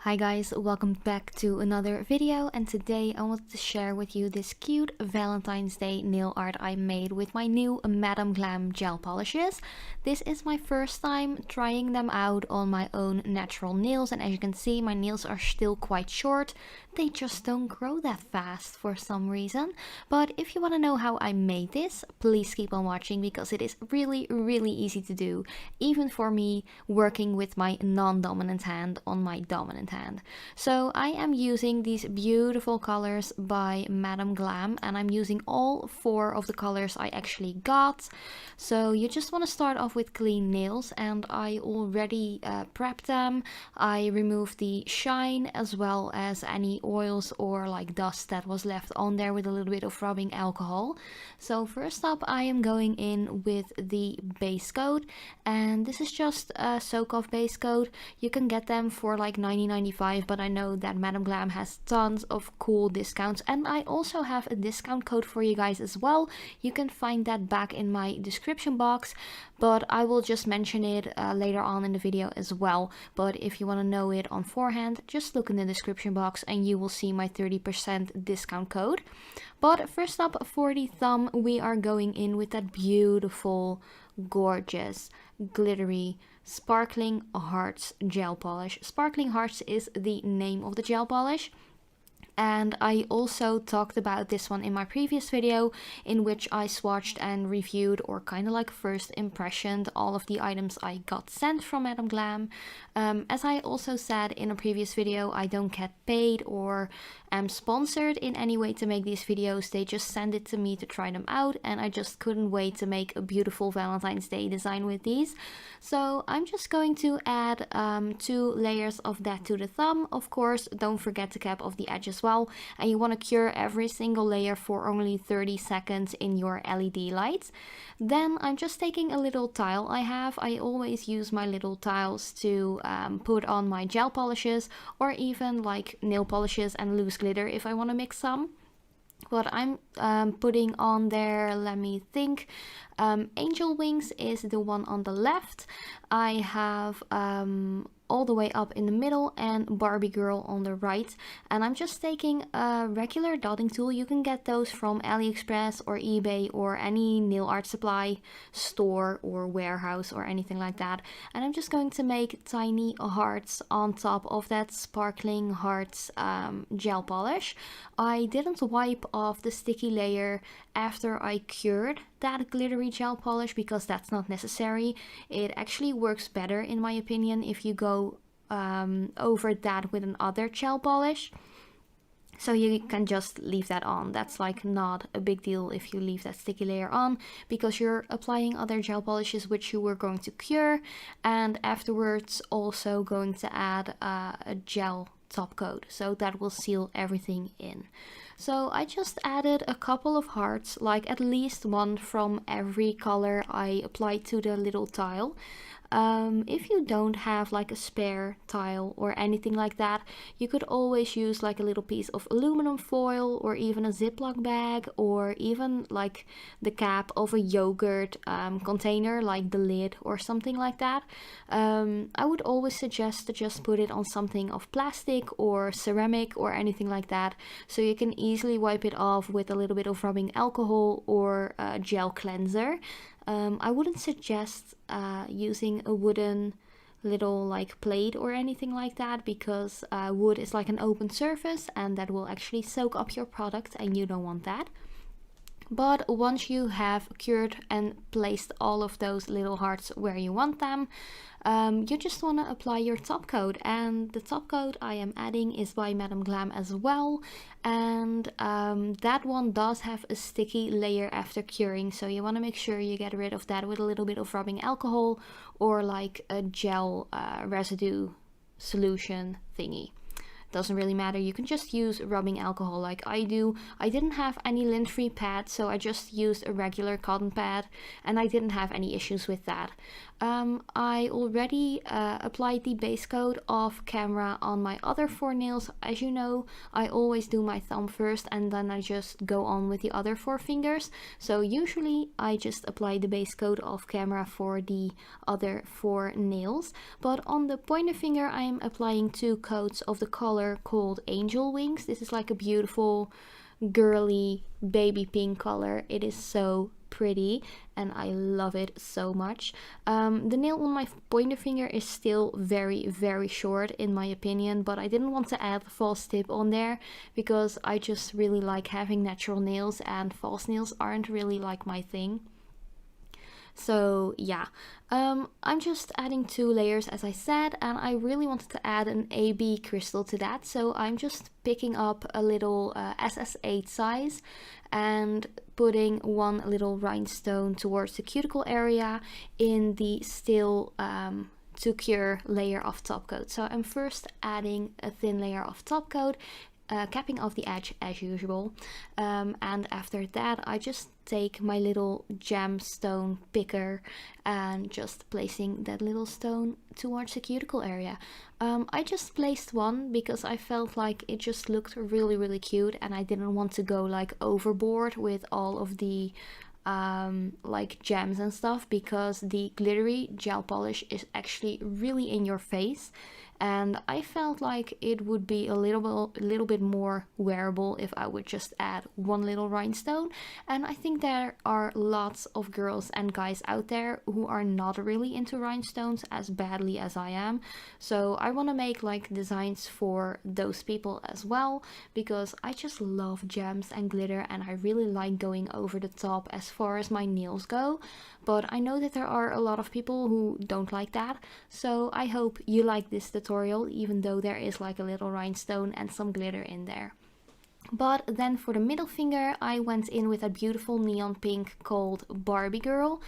Hi guys, welcome back to another video, and today I wanted to share with you this cute Valentine's Day nail art I made with my new Madame Glam gel polishes. This is my first time trying them out on my own natural nails, and as you can see my nails are still quite short. They just don't grow that fast for some reason. But if you want to know how I made this, please keep on watching because it is really easy to do, even for me working with my non-dominant hand on my dominant hand. So I am using these beautiful colors by Madame Glam, and I'm using all 4 of the colors I actually got. So you just want to start off with clean nails, and I already prepped them. I removed the shine as well as any oils or like dust that was left on there with a little bit of rubbing alcohol. So first up I am going in with the base coat, and this is just a soak-off base coat. You can get them for like $90.95, but I know that Madame Glam has tons of cool discounts, and I also have a discount code for you guys as well. You can find that back in my description box, but I will just mention it later on in the video as well. But if you want to know it on forehand, just look in the description box and you will see my 30% discount code. But first up, for the thumb, we are going in with that beautiful, gorgeous, glittery, sparkling hearts gel polish. Sparkling hearts is the name of the gel polish. And I also talked about this one in my previous video, in which I swatched and reviewed, or kind of like first impressioned, all of the items I got sent from Madame Glam. As I also said in a previous video, I don't get paid or am sponsored in any way to make these videos. They just send it to me to try them out, and I just couldn't wait to make a beautiful Valentine's Day design with these. So I'm just going to add 2 layers of that to the thumb. Of course, don't forget to cap off the edge as well, and you want to cure every single layer for only 30 seconds in your LED lights. Then I'm just taking a little tile I always use my little tiles to put on my gel polishes, or even like nail polishes and loose glitter if I want to mix some. What I'm putting on there, let me think. Angel Wings is the one on the left. I have all the way up in the middle, and Barbie Girl on the right. And I'm just taking a regular dotting tool. You can get those from AliExpress or eBay or any nail art supply store or warehouse or anything like that. And I'm just going to make tiny hearts on top of that sparkling hearts gel polish. I didn't wipe off the sticky layer after I cured that glittery gel polish because that's not necessary. It actually works better in my opinion if you go over that with another gel polish. So you can just leave that on. That's like not a big deal if you leave that sticky layer on, because you're applying other gel polishes which you were going to cure, and afterwards also going to add a gel top coat, so that will seal everything in. So I just added a couple of hearts, like at least one from every color I applied to the little tile. If you don't have like a spare tile or anything like that, you could always use like a little piece of aluminum foil, or even a Ziploc bag, or even like the cap of a yogurt container, like the lid or something like that. I would always suggest to just put it on something of plastic or ceramic or anything like that, so you can easily wipe it off with a little bit of rubbing alcohol or a gel cleanser. I wouldn't suggest using a wooden little like plate or anything like that, because wood is like an open surface and that will actually soak up your product, and you don't want that. But once you have cured and placed all of those little hearts where you want them, you just want to apply your top coat. And the top coat I am adding is by Madame Glam as well, and that one does have a sticky layer after curing, so you want to make sure you get rid of that with a little bit of rubbing alcohol or like a gel residue solution thingy. doesn't really matter. You can just use rubbing alcohol like I do. I didn't have any lint-free pad, so I just used a regular cotton pad, and I didn't have any issues with that. I already applied the base coat off camera on my other 4 nails. As you know, I always do my thumb first and then I just go on with the other 4 fingers. So usually I just apply the base coat off camera for the other 4 nails. But on the pointer finger I am applying 2 coats of the color called Angel Wings. This is like a beautiful girly baby pink color. It is so pretty and I love it so much. The nail on my pointer finger is still very short in my opinion, but I didn't want to add a false tip on there because I just really like having natural nails and false nails aren't really like my thing. So yeah, I'm just adding 2 layers as I said, and I really wanted to add an AB crystal to that, so I'm just picking up a little SS8 size and putting 1 little rhinestone towards the cuticle area in the still to cure layer of top coat. So I'm first adding a thin layer of top coat, capping off the edge as usual, and after that I just take my little gemstone picker and just placing that little stone towards the cuticle area. I just placed 1 because I felt like it just looked really cute and I didn't want to go like overboard with all of the like gems and stuff, because the glittery gel polish is actually really in your face and I felt like it would be a little bit more wearable if I would just add 1 little rhinestone. And I think there are lots of girls and guys out there who are not really into rhinestones as badly as I am, so I want to make like designs for those people as well, because I just love gems and glitter and I really like going over the top as far as my nails go. But I know that there are a lot of people who don't like that, so I hope you like this tutorial, even though there is like a little rhinestone and some glitter in there. But then for the middle finger I went in with a beautiful neon pink called Barbie Girl.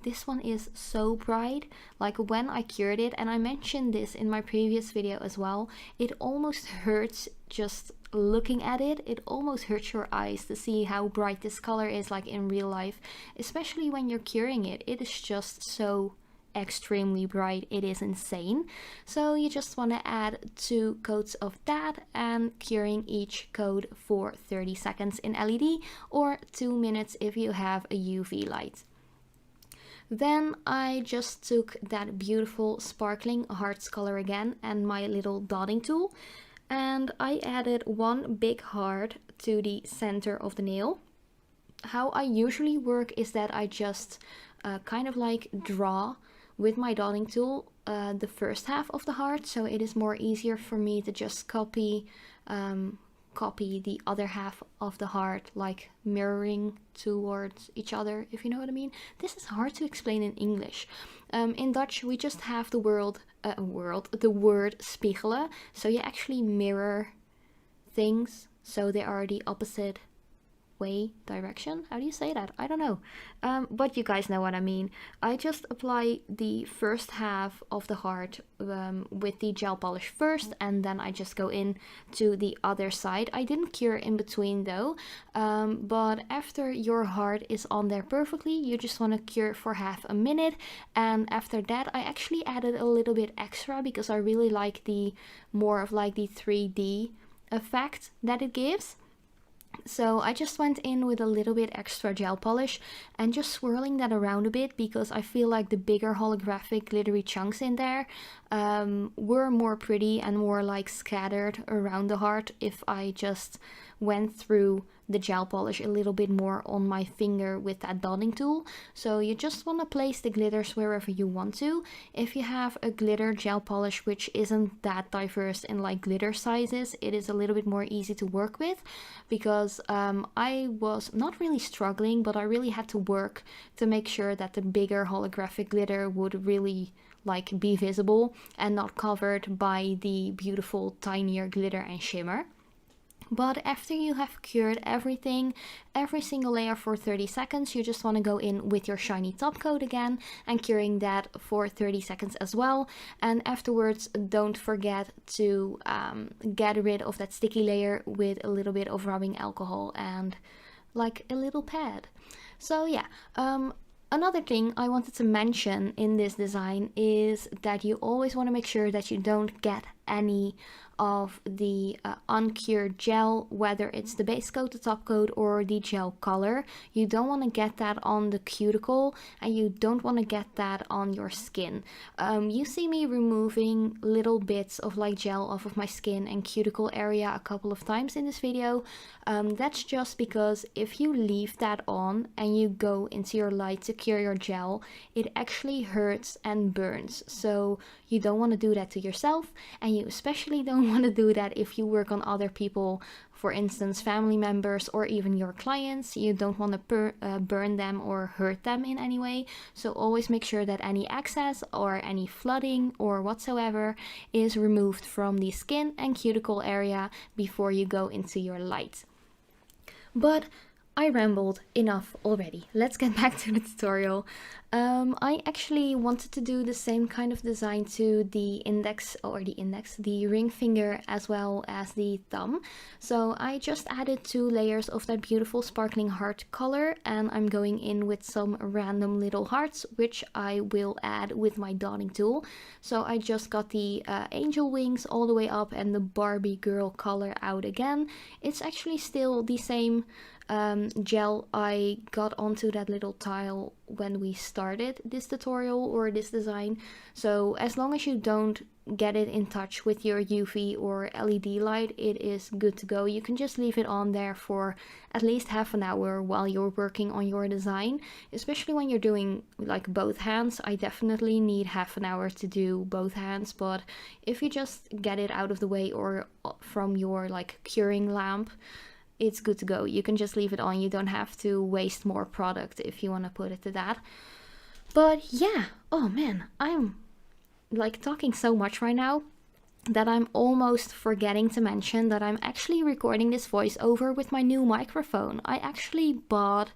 This one is so bright, like when I cured it, and I mentioned this in my previous video as well, it almost hurts just looking at it. It almost hurts your eyes to see how bright this color is like in real life, especially when you're curing it. It is just so extremely bright, it is insane. So you just want to add 2 coats of that and curing each coat for 30 seconds in LED or 2 minutes if you have a UV light. Then I just took that beautiful sparkling hearts color again and my little dotting tool, and I added 1 big heart to the center of the nail. How I usually work is that I just kind of like draw with my dotting tool the first half of the heart, so it is more easier for me to just copy the other half of the heart, like mirroring towards each other, if you know what I mean. This is hard to explain in English. In Dutch we just have the word spiegelen, so you actually mirror things so they are the opposite way, direction, how do you say that? I don't know, but you guys know what I mean. I just apply the first half of the heart with the gel polish first, and then I just go in to the other side. I didn't cure in between though, but after your heart is on there perfectly, you just want to cure for half a minute, and after that I actually added a little bit extra because I really like the more of like the 3D effect that it gives. So I just went in with a little bit extra gel polish and just swirling that around a bit, because I feel like the bigger holographic glittery chunks in there were more pretty and more like scattered around the heart if I just went through the gel polish a little bit more on my finger with that dotting tool. So you just want to place the glitters wherever you want to. If you have a glitter gel polish which isn't that diverse in like glitter sizes, it is a little bit more easy to work with, because I was not really struggling, but I really had to work to make sure that the bigger holographic glitter would really like be visible and not covered by the beautiful tinier glitter and shimmer. But after you have cured everything, every single layer for 30 seconds, you just want to go in with your shiny top coat again and curing that for 30 seconds as well. And afterwards, don't forget to get rid of that sticky layer with a little bit of rubbing alcohol and like a little pad. So yeah, another thing I wanted to mention in this design is that you always want to make sure that you don't get any of the uncured gel, whether it's the base coat, the top coat, or the gel color. You don't want to get that on the cuticle, and you don't want to get that on your skin. You see me removing little bits of like gel off of my skin and cuticle area a couple of times in this video. That's just because if you leave that on and you go into your light to cure your gel, it actually hurts and burns. So you don't want to do that to yourself, and you especially don't want to do that if you work on other people, for instance family members or even your clients. You don't want to burn them or hurt them in any way. So always make sure that any excess or any flooding or whatsoever is removed from the skin and cuticle area before you go into your light. But I rambled enough already. Let's get back to the tutorial. I actually wanted to do the same kind of design to the the ring finger as well as the thumb. So I just added 2 layers of that beautiful sparkling heart color, and I'm going in with some random little hearts, which I will add with my dotting tool. So I just got the angel wings all the way up and the Barbie girl color out again. It's actually still the same gel I got onto that little tile when we started this tutorial or this design. So as long as you don't get it in touch with your UV or LED light, it is good to go. You can just leave it on there for at least half an hour while you're working on your design, especially when you're doing like both hands. I definitely need half an hour to do both hands, but if you just get it out of the way or from your like curing lamp, it's good to go. You can just leave it on. You don't have to waste more product if you want to put it to that. But yeah, oh man, I'm like talking so much right now that I'm almost forgetting to mention that I'm actually recording this voiceover with my new microphone. I actually bought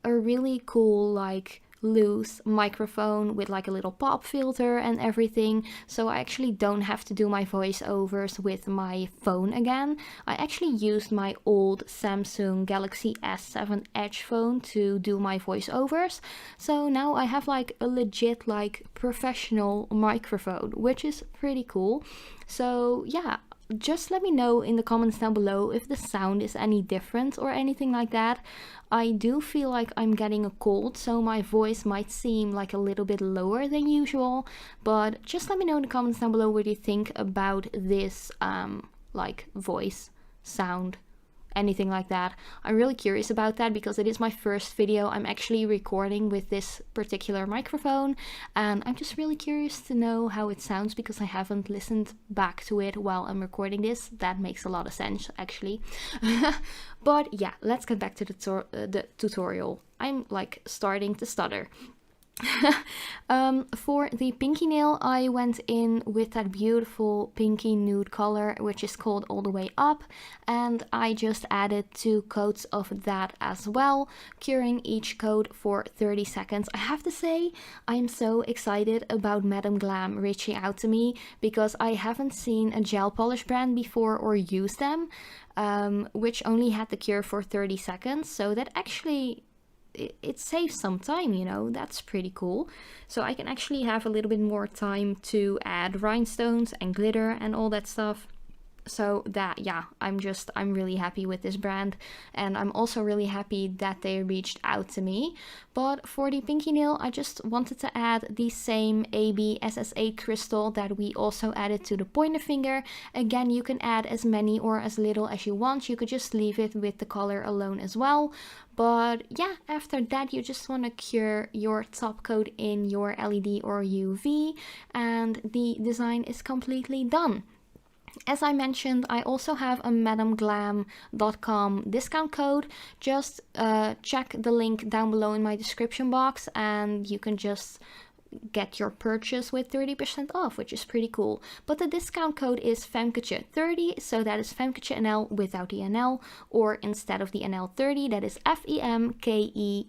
a really cool like loose microphone with like a little pop filter and everything, so I actually don't have to do my voiceovers with my phone again. I actually used my old Samsung Galaxy S7 Edge phone to do my voiceovers, so now I have like a legit like professional microphone, which is pretty cool. So yeah, just let me know in the comments down below if the sound is any different or anything like that. I do feel like I'm getting a cold, so my voice might seem like a little bit lower than usual, but just let me know in the comments down below what you think about this like voice sound, anything like that. I'm really curious about that because it is my first video I'm actually recording with this particular microphone, and I'm just really curious to know how it sounds because I haven't listened back to it while I'm recording this. That makes a lot of sense actually. But yeah, let's get back to the tutorial. I'm like starting to stutter. For the pinky nail, I went in with that beautiful pinky nude color, which is called All the Way Up, and I just added 2 coats of that as well, curing each coat for 30 seconds. I have to say, I'm so excited about Madam Glam reaching out to me because I haven't seen a gel polish brand before or used them, which only had the cure for 30 seconds, so that actually it saves some time, you know. That's pretty cool. So I can actually have a little bit more time to add rhinestones and glitter and all that stuff. So that, yeah, I'm really happy with this brand, and I'm also really happy that they reached out to me. But for the pinky nail, I just wanted to add the same AB SS8 crystal that we also added to the pointer finger. Again, you can add as many or as little as you want. You could just leave it with the color alone as well. But yeah, after that you just want to cure your top coat in your LED or UV, and the design is completely done. As I mentioned, I also have a madamglam.com discount code. Just check the link down below in my description box and you can just get your purchase with 30% off, which is pretty cool. But the discount code is femketje30, so that is femketjenl without the NL, or instead of the NL 30, that is FEMKETJE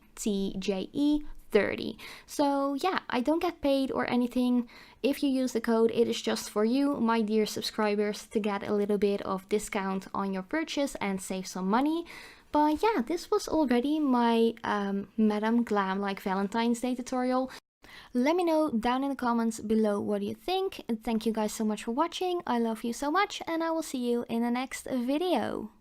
30. So yeah, I don't get paid or anything. If you use the code, it is just for you, my dear subscribers, to get a little bit of discount on your purchase and save some money. But yeah, this was already my Madame Glam like Valentine's Day tutorial. Let me know down in the comments below what you think. And thank you guys so much for watching. I love you so much, and I will see you in the next video.